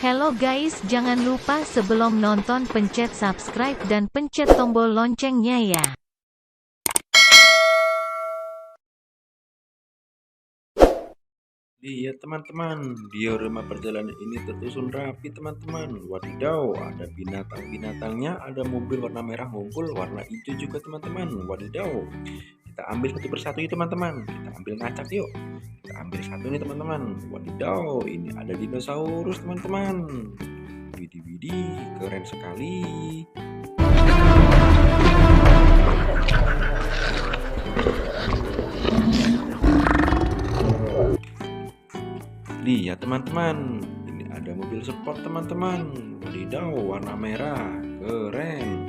Hello guys, jangan lupa sebelum nonton pencet subscribe dan pencet tombol loncengnya ya. Lihat teman-teman, diorama perjalanan ini tersusun rapi teman-teman. Wadidaw, ada binatang-binatangnya, ada mobil warna merah ngumpul, warna hijau juga teman-teman. Wadidaw, kita ambil satu persatu ya teman-teman. Kita ambil ngacak yuk. Kita ambil satu nih teman-teman. Wadidaw, ini ada dinosaurus teman-teman. Widih widih, keren sekali. Lihat teman-teman, ini ada mobil sport teman-teman. Wadidaw, warna merah, keren.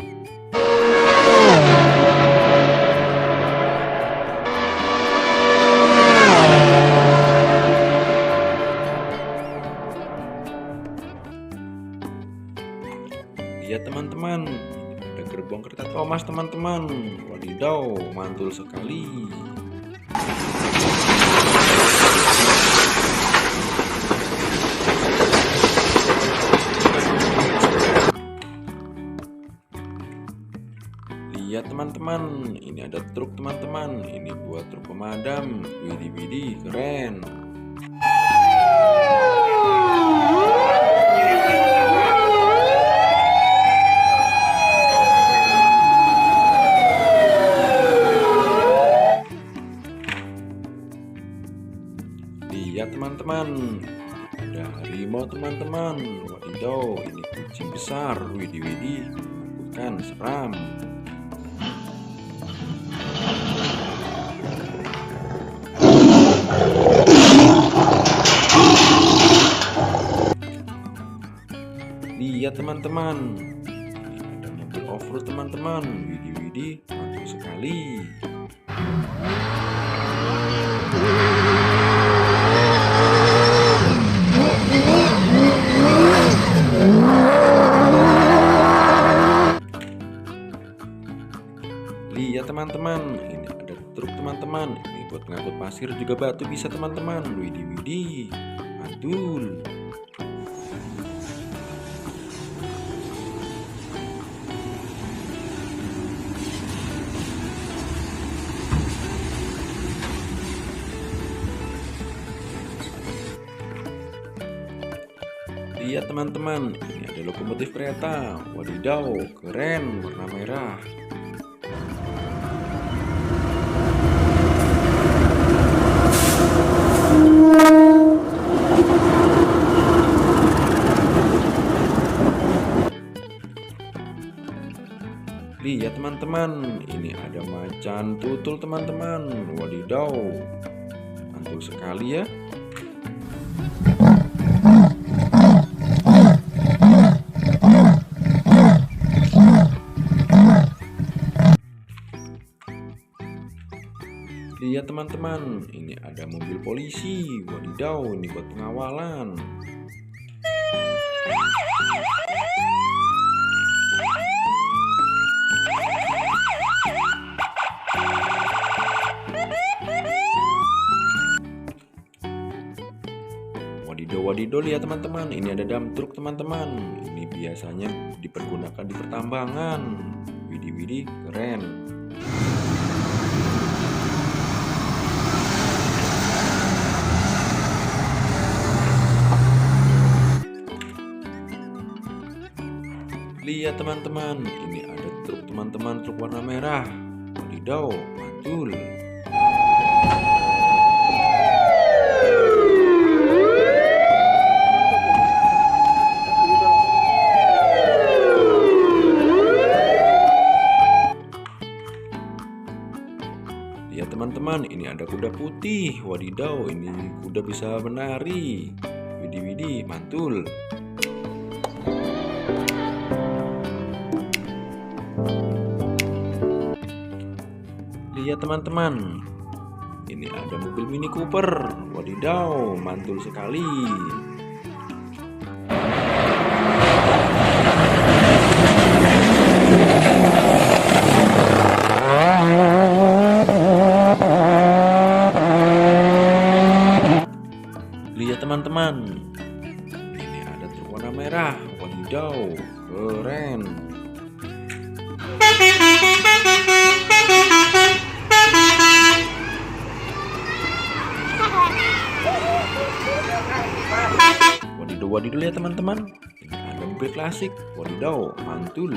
Lihat teman-teman, ini ada gerbong kereta Thomas teman-teman. Wadidaw, mantul sekali. Lihat teman-teman, ini ada truk teman-teman. Ini buat truk pemadam. Widih widih, keren. Lihat teman-teman, ada harimau teman-teman. Wadidaw, ini kucing besar. Widih widih, bukan seram. Lihat teman-teman, ini ada mobil off-road teman-teman. Widih widih, mantul sekali. Lihat teman-teman, ini ada truk teman-teman. Ini buat ngangkut pasir juga batu bisa teman-teman. Widih widih, mantul. Lihat teman-teman, ini ada lokomotif kereta. Wadidaw, keren, warna merah. Lihat teman-teman, ini ada macan tutul teman-teman. Wadidaw, mantul sekali ya. Lihat teman-teman, ini ada mobil polisi. Wadidaw, ini buat pengawalan. Wadidaw, wadidaw, lihat teman-teman, ini ada dump truk teman-teman. Ini biasanya dipergunakan di pertambangan. Widih widih, keren. Lihat teman-teman, ini ada truk teman-teman, truk warna merah. Wadidaw, mantul. Lihat teman-teman, ini ada kuda putih. Wadidaw, ini kuda bisa menari. Widih widih, mantul. Lihat teman-teman, ini ada mobil Mini Cooper. Wadidaw, mantul sekali. Lihat teman-teman, ini ada truk warna merah. Wadidaw, keren. Wadidaw, wadidaw ya teman-teman. Ini ada mobil klasik. Wadidaw, mantul.